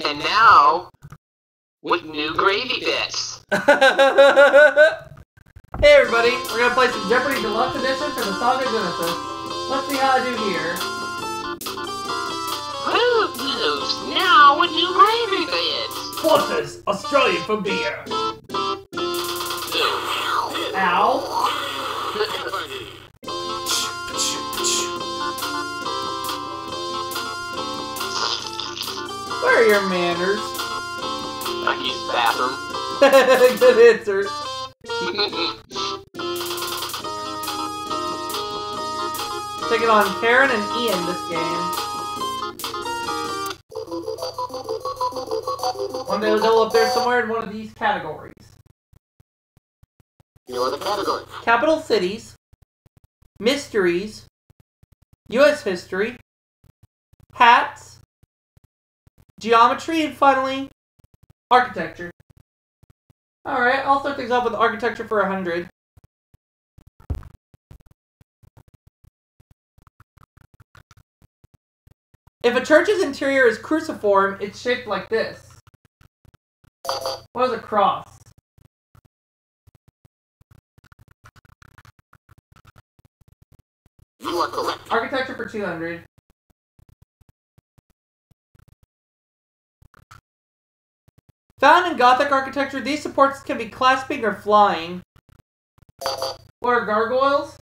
And now, with new gravy bits. Hey everybody, we're gonna play some Jeopardy Deluxe Edition for the Sega Genesis. Let's see how I do here. Fruit Loops, now with new gravy bits. Forces, Australian for beer. Ow. Where are your manners? I use the bathroom. Good answer. Taking on Karen and Ian this game. One day they'll up there somewhere in one of these categories. You're the category. Capital cities, mysteries, U.S. history, hats, geometry, and finally, architecture. Alright, I'll start things off with architecture for 100. If a church's interior is cruciform, it's shaped like this. What is a cross? You are correct. Architecture for 200. Found in Gothic architecture, these supports can be clasping or flying. What are gargoyles?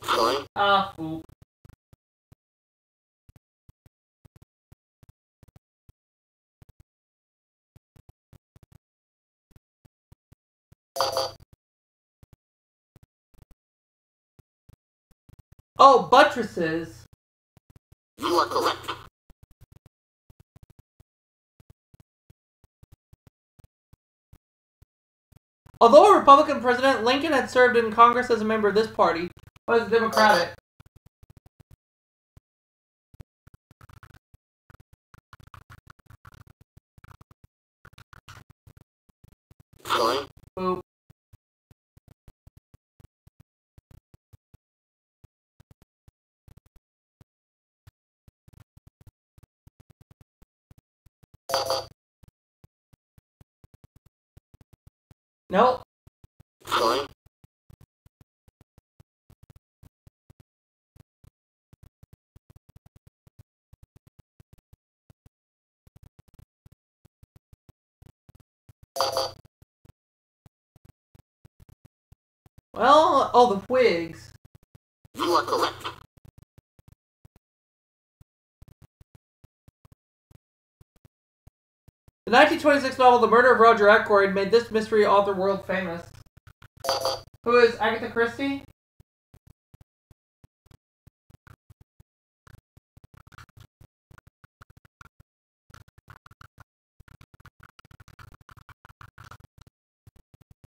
Sorry. Ah, fool. Oh, buttresses. You are correct. Although a Republican president, Lincoln had served in Congress as a member of this party. What is Democratic? Sorry. Boop. Nope. Sorry. Well, oh, the Whigs. You are correct. The 1926 novel The Murder of Roger Ackroyd made this mystery author world famous. Who is Agatha Christie?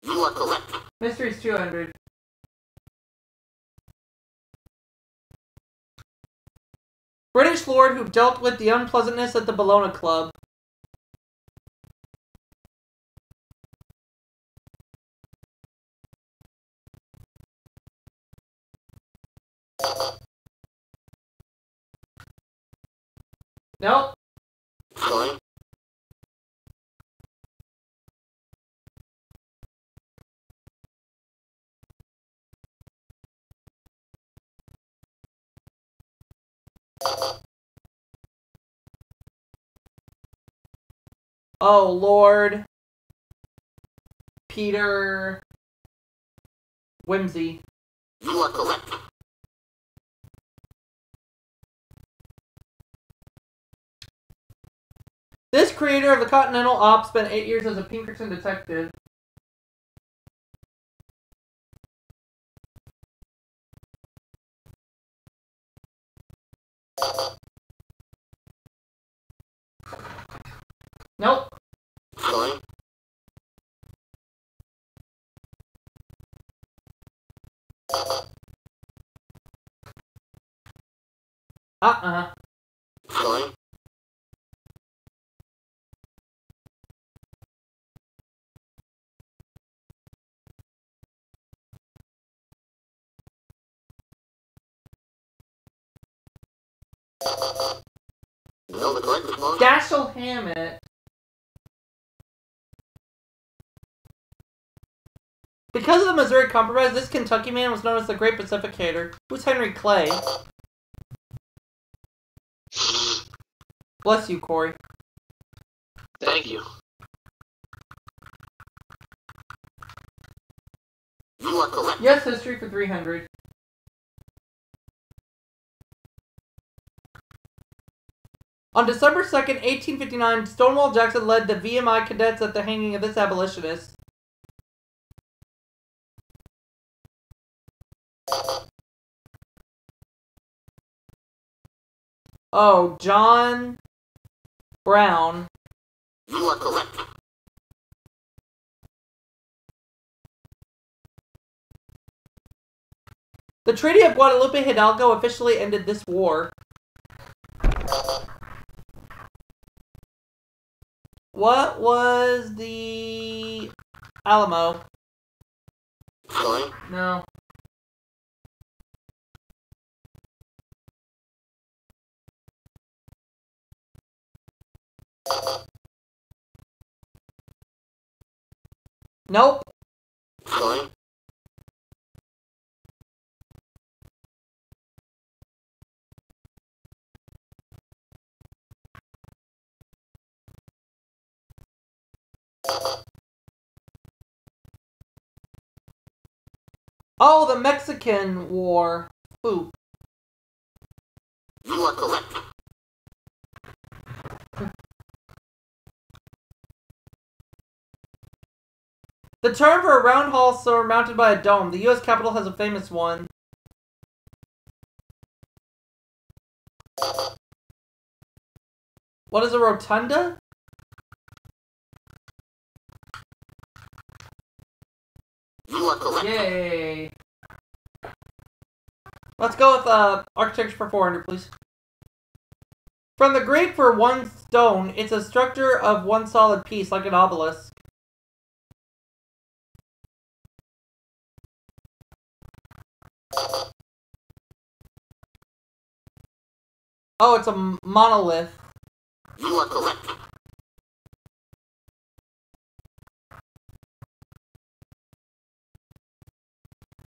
You are correct. Mystery's 200. British lord who dealt with the unpleasantness at the Bologna Club. Nope. Sorry. Oh, Lord. Peter Whimsy. You are correct. This creator of the Continental Op spent 8 years as a Pinkerton detective. Nope. Sorry. Sorry. know the correct response? Dashiell Hammett. Because of the Missouri Compromise, this Kentucky man was known as the Great Pacificator. Who's Henry Clay? Bless you, Corey. Thank you. You are correct. Yes, history for 300. On December 2nd, 1859, Stonewall Jackson led the VMI cadets at the hanging of this abolitionist. Oh, John Brown. You are correct. The Treaty of Guadalupe Hidalgo officially ended this war. What was the Alamo? Sorry? No. Nope. Sorry? Oh, the Mexican War. Ooh. You are correct. The term for a round hall surmounted by a dome. The U.S. Capitol has a famous one. What is a rotunda? You are correct. Yay. Let's go with architecture for 400, please. From the Greek for one stone, it's a structure of one solid piece, like an obelisk. Oh, it's a monolith. You are correct.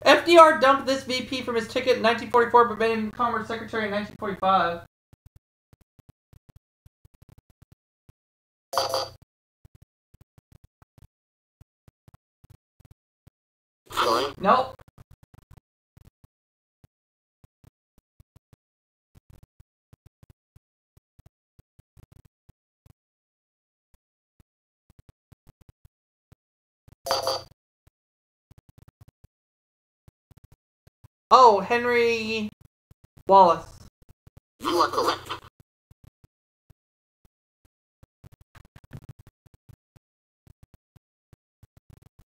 FDR dumped this VP from his ticket in 1944, but made him Commerce Secretary in 1945. Sorry? Nope. Oh, Henry Wallace. You are correct.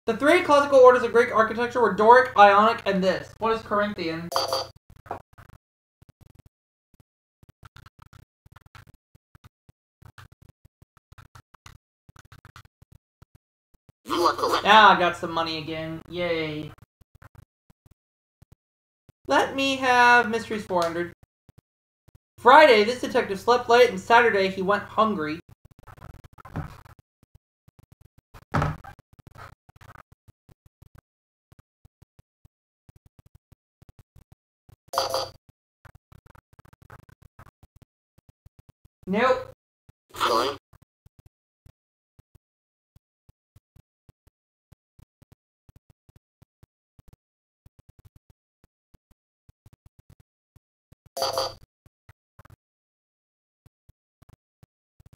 The three classical orders of Greek architecture were Doric, Ionic, and this. What is Corinthian? You are correct. Now I got some money again. Yay. Let me have Mysteries 400. Friday, this detective slept late, and Saturday, he went hungry. Nope. Sorry?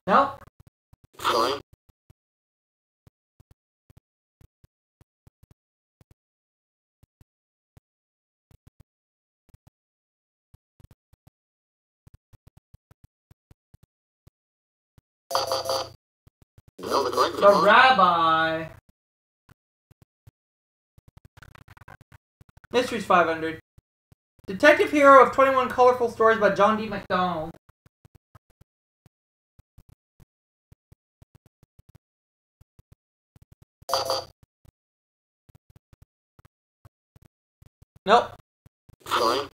Nope. Sorry? No, the correct The response? Rabbi. Mysteries 500. Detective hero of 21 Colorful Stories by John D. MacDonald. Nope. Sorry?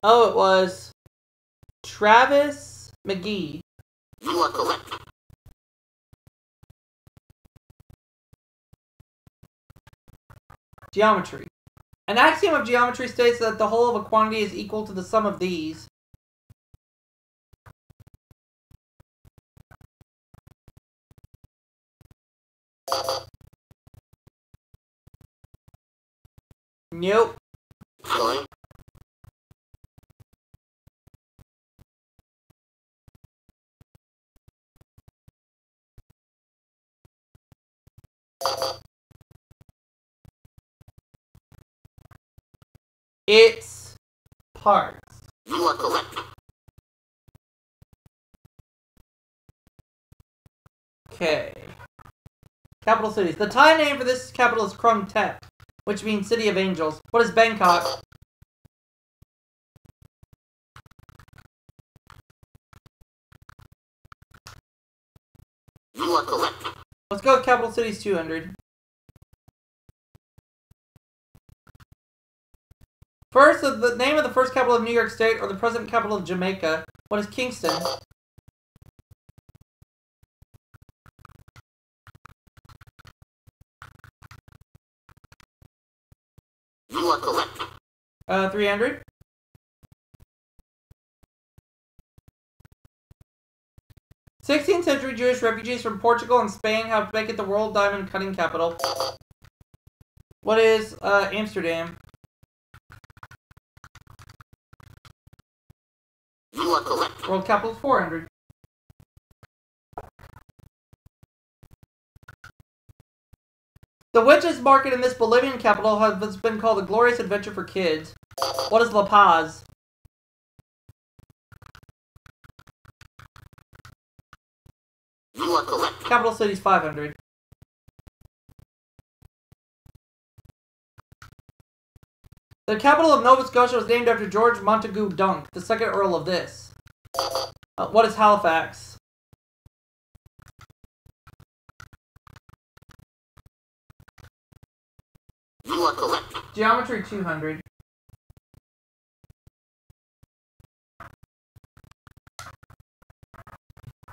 Oh, it was Travis McGee. You are correct. Geometry. An axiom of geometry states that the whole of a quantity is equal to the sum of these. Nope. Sorry. Its parts. You are correct. Okay. Capital cities. The Thai name for this capital is Krung Thep, which means City of Angels. What is Bangkok? You are correct. Let's go with capital cities 200. First, the name of the first capital of New York State or the present capital of Jamaica. What is Kingston? You are correct. 300. '16th century Jewish refugees from Portugal and Spain helped make it the world diamond cutting capital. What is Amsterdam? You are correct. World capital 400. The Witches Market in this Bolivian capital has been called a glorious adventure for kids. What is La Paz? You are correct. Capital cities 500. The capital of Nova Scotia was named after George Montagu Dunk, the second Earl of this. What is Halifax? You are correct. Geometry 200.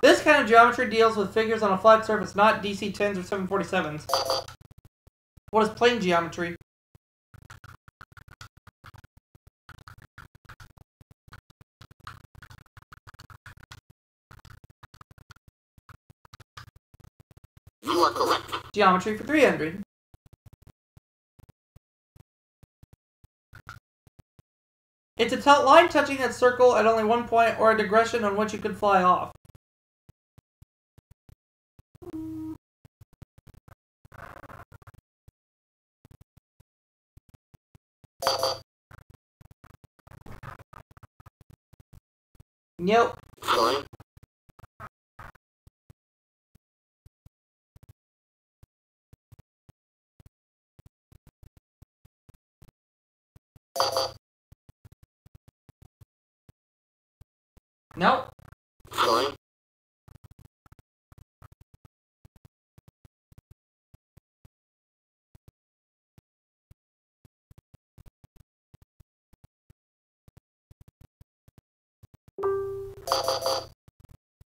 This kind of geometry deals with figures on a flat surface, not DC 10s or 747s. What is plane geometry? You are correct. Geometry for 300. It's a line touching a circle at only one point or a digression on which you could fly off. Nope. Sorry. Nope. Sorry.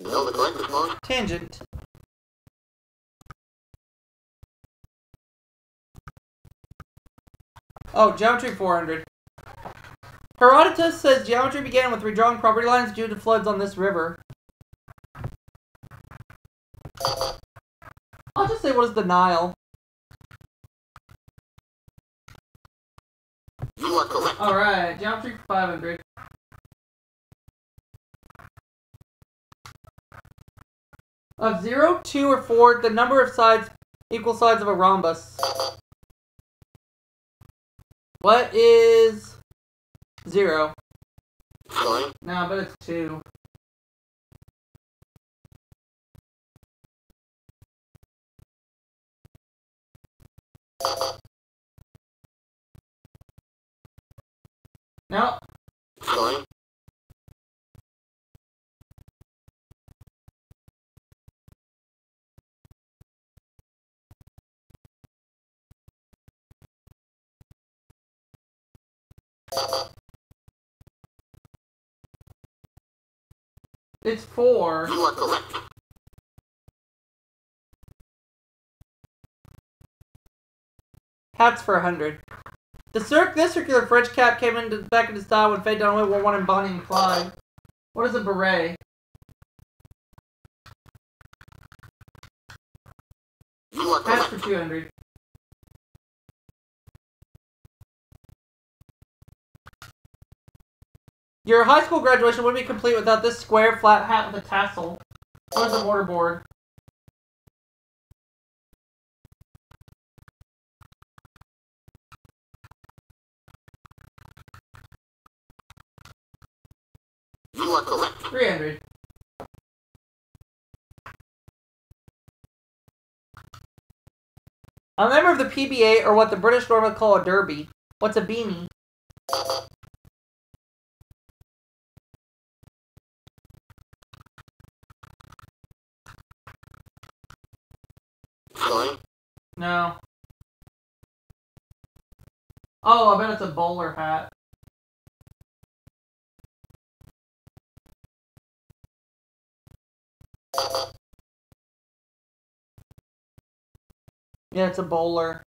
No, the correct response. Tangent. Oh, geometry 400. Herodotus says geometry began with redrawing property lines due to floods on this river. I'll just say, what is the Nile? You are correct. Alright, geometry 500. Of 0, 2, or 4, the number of sides equal sides of a rhombus. What is 0? Sorry. No, but it's 2. No. Sorry. It's 4. You are correct. Hats for 100. This circular French cap came back into style when Faye Dunaway wore one in Bonnie and Clyde. What is a beret? You are correct. Hats for 200. Your high school graduation wouldn't be complete without this square flat hat with a tassel. What is a mortarboard? You are correct. 300. A member of the PBA, or what the British normally call a derby. What's a beanie? Sorry. No. Oh, I bet it's a bowler hat. Yeah, it's a bowler.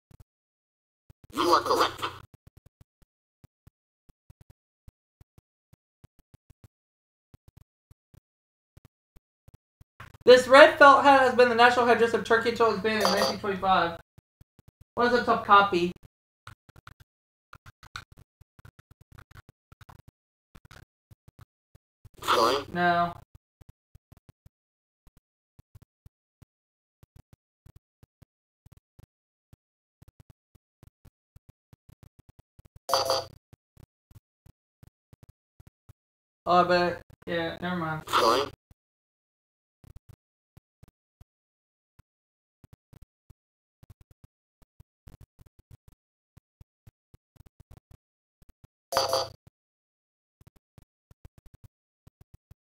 You are correct. This red felt hat has been the national headdress of Turkey until it was banned in 1925. What is a top copy? Sorry. No. Oh, I bet. Yeah, never mind. Sorry.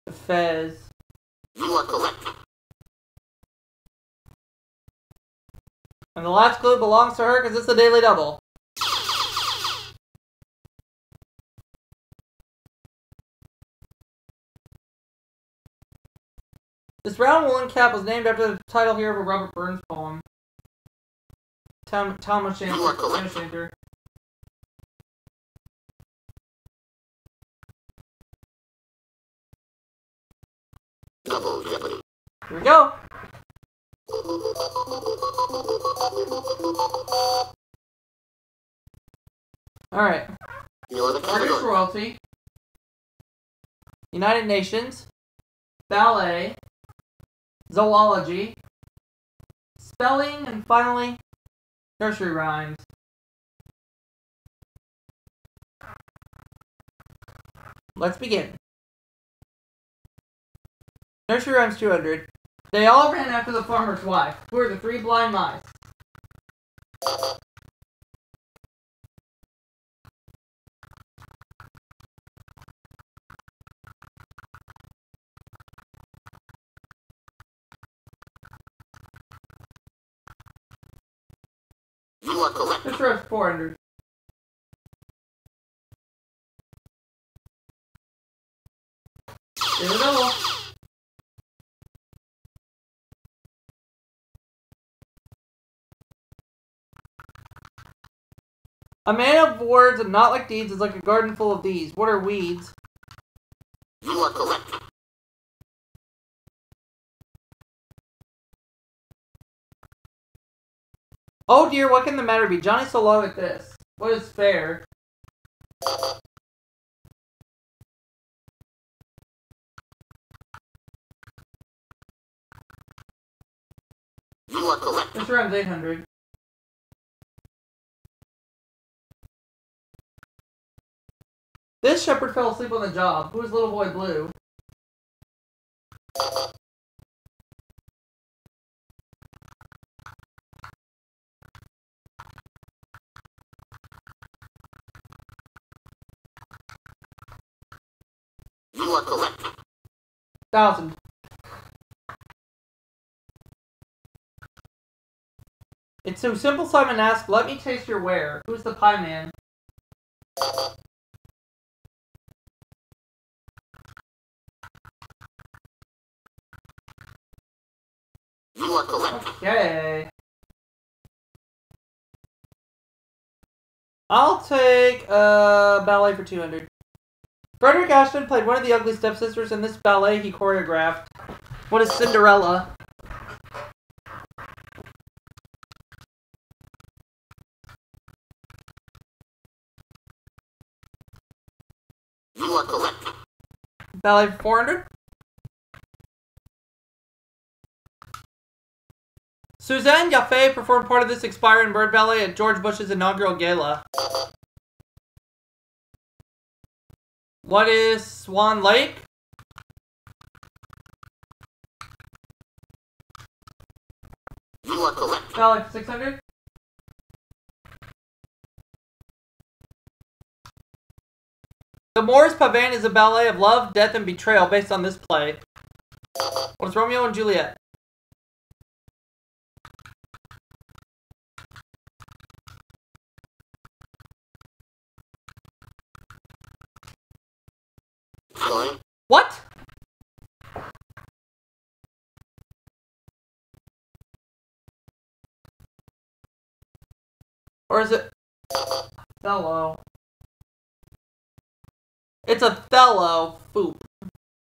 The Fez. You are correct. And the last clue belongs to her because it's a daily double. This round woolen cap was named after the title here of a Robert Burns poem. Thomas You are correct. Shanter. Double Jeopardy. Here we go. Alright. You're the British category. royalty. United Nations. Ballet. Zoology. Spelling. And finally, nursery rhymes. Let's begin. Nursery rhymes 200. They all ran after the farmer's wife. Who are the 3 blind mice? You are correct. This row's 400. There we go. A man of words and not like deeds is like a garden full of these. What are weeds? You are correct. Oh dear, what can the matter be? Johnny's so low at this. What is fair? You are correct. This round's 800. This shepherd fell asleep on the job. Who is Little Boy Blue? You are correct. 1,000. It's so simple Simon asked, let me taste your ware. Who's the pie man? You are correct. Okay. I'll take ballet for 200. Frederick Ashton played one of the ugly stepsisters in this ballet he choreographed. What is Cinderella? You are correct. Ballet for 400. Suzanne Jaffe performed part of this expiring bird ballet at George Bush's inaugural gala. What is Swan Lake? You are correct. Ballet for 600. The Morris Pavane is a ballet of love, death, and betrayal based on this play. What is Romeo and Juliet? Sorry. What? Or is it Othello? It's Othello. Boop.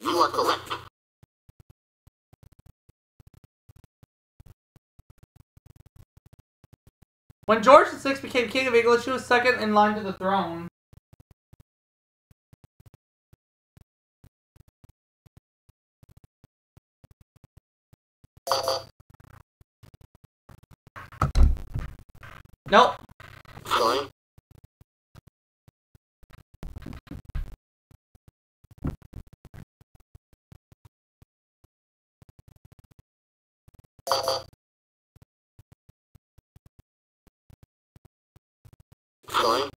You are correct. When George VI became King of England, she was second in line to the throne. Nope. Sorry. Sorry.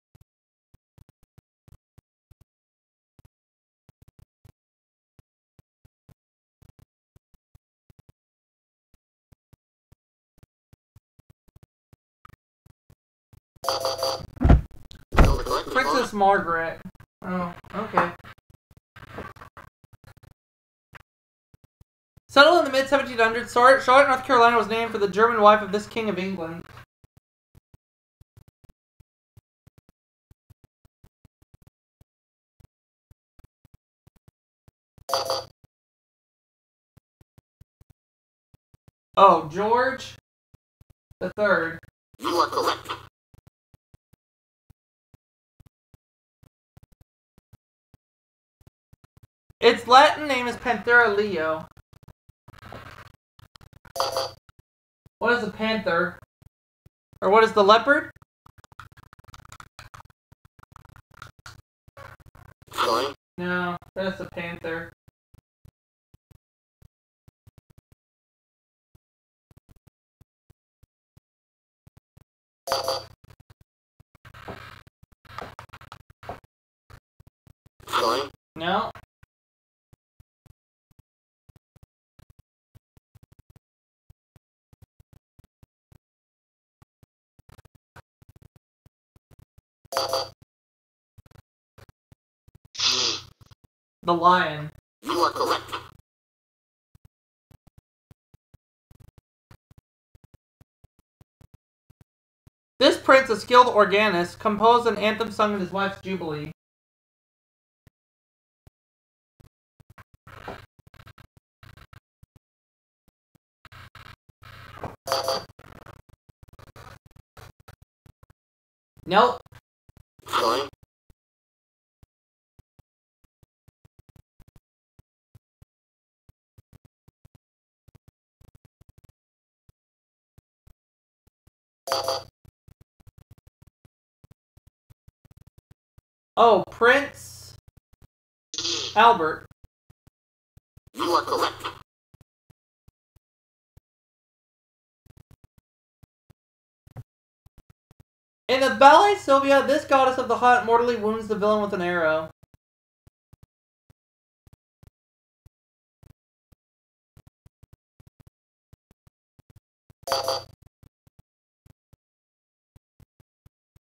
Princess Margaret. Oh, okay. Settled in the mid-1700s, Charlotte, North Carolina was named for the German wife of this King of England. Oh, George the Third. You are correct. Its Latin name is Panthera Leo. What is a panther? Or what is the leopard? Sorry. No, that's a panther. Sorry. No. The lion. You are correct. This prince, a skilled organist, composed an anthem sung at his wife's jubilee. Nope. Sorry. Oh, Prince Albert. You are correct. In the ballet Sylvia, this goddess of the hunt mortally wounds the villain with an arrow.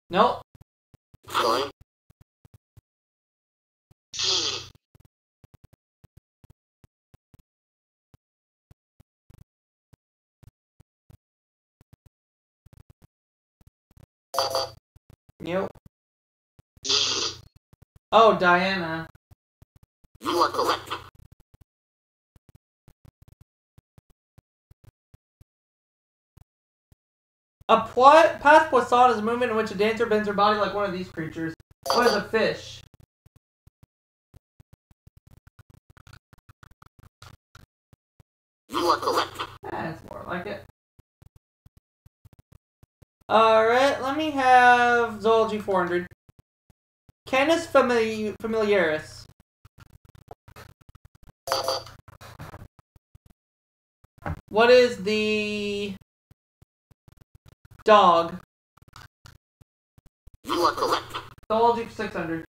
Nope. Sorry. Nope. Oh, Diana. You are correct. A pas poisson is a movement in which a dancer bends her body like one of these creatures. What is a fish? You are correct. That's more like it. Alright, let me have Zoology 400. Canis familiaris. What is the dog? You are correct. Zoology 600.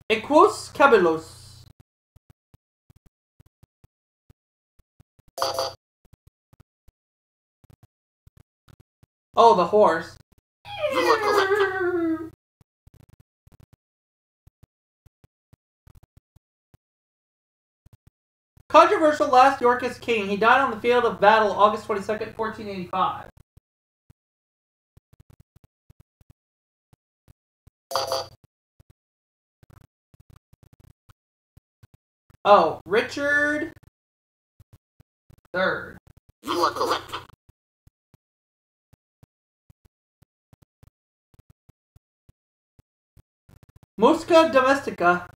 Equus cabelos. Oh, the horse. You are correct. Controversial last Yorkist king. He died on the field of battle August 22nd, 1485. Oh, Richard III. You are correct. Musca domestica.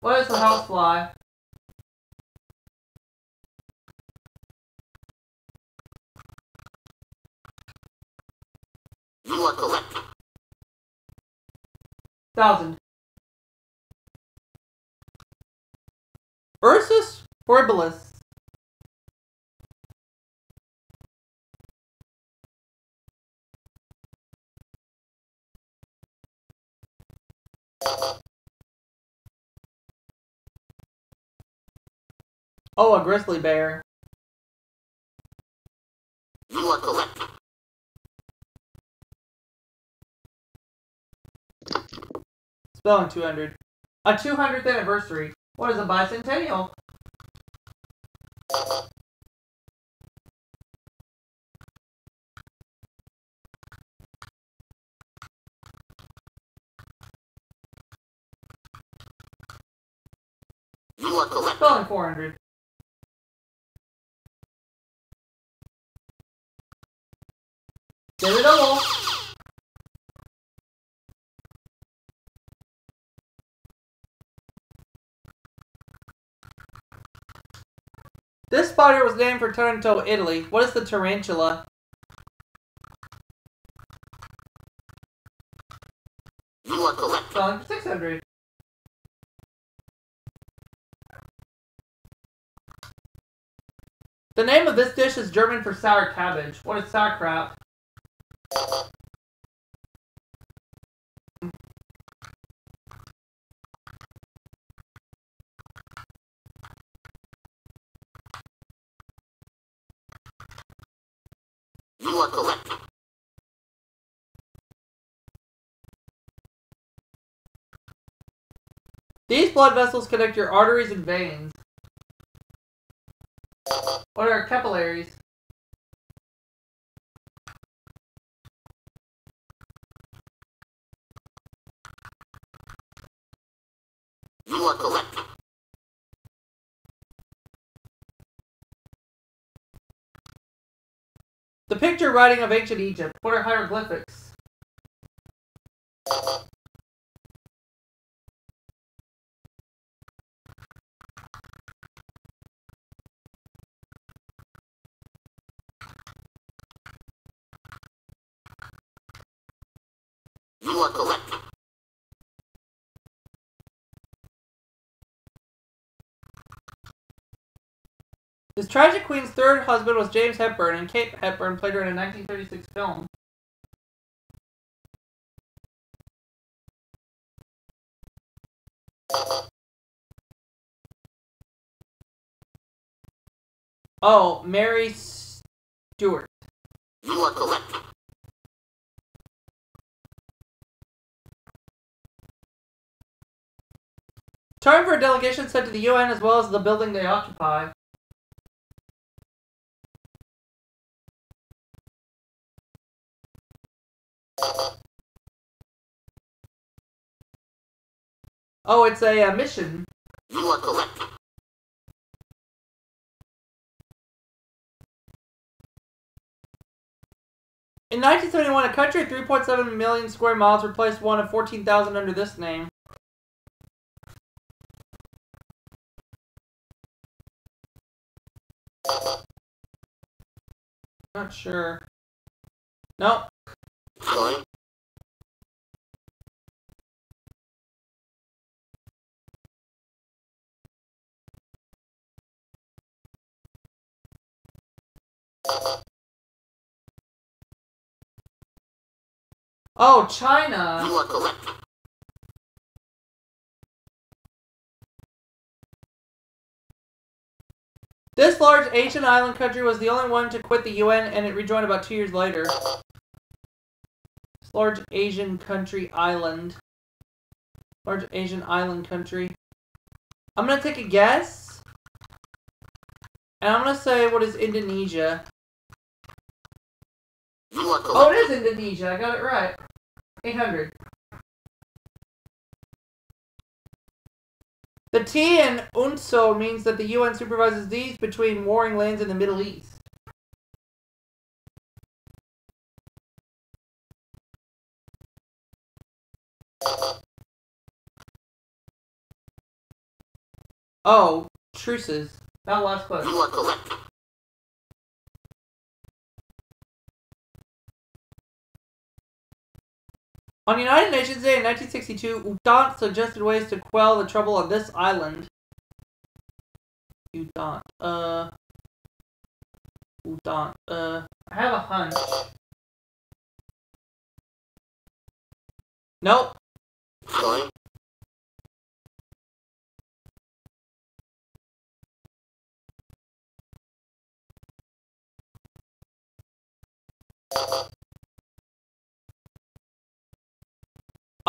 What is the housefly? You are correct. 1000. Ursus horribilis. Oh, a grizzly bear. You are correct. Spelling 200. A 200th anniversary. What is a bicentennial? You are correct. Spelling 400. Daily double. This spider was named for Taranto, Italy. What is the tarantula? You are correct. Spelling 600. The name of this dish is German for sour cabbage. What is sauerkraut? You are correct. These blood vessels connect your arteries and veins. What are capillaries? You are correct. The picture writing of ancient Egypt. What are hieroglyphics? You are correct. This tragic queen's third husband was James Hepburn, and Kate Hepburn played her in a 1936 film. Oh, Mary Stuart. You are correct. Time for a delegation sent to the UN as well as the building they occupy. Oh, it's a mission. You are correct. In 1971, a country of 3.7 million square miles replaced one of 14,000 under this name. Not sure. Nope. Sorry. Oh, China. You are correct. This large Asian island country was the only one to quit the UN, and it rejoined about 2 years later. This large Asian country island. Large Asian island country. I'm gonna take a guess. And I'm gonna say, what is Indonesia? You are correct. Oh, it is Indonesia. I got it right. 800. The T in UNSO means that the UN supervises these between warring lands in the Middle East. Oh, truces. That last question. You are correct. On United Nations Day in 1962, Udant suggested ways to quell the trouble on this island. Udant. Udant. I have a hunch. Nope. Sorry.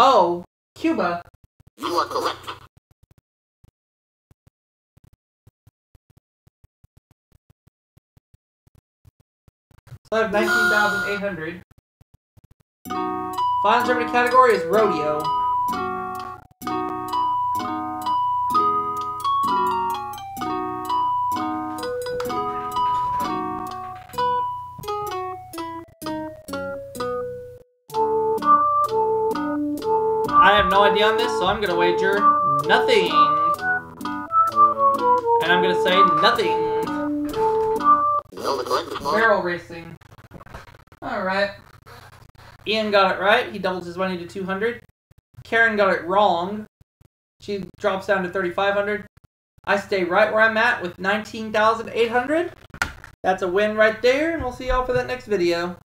Oh, Cuba. You are correct. So I have 19,800. Final Jeopardy category is rodeo. I have no idea on this, so I'm gonna wager nothing. And I'm gonna say nothing. No, the correct response. Barrel racing. Alright. Ian got it right. He doubles his money to 200. Karen got it wrong. She drops down to 3,500. I stay right where I'm at with 19,800. That's a win right there, and we'll see y'all for that next video.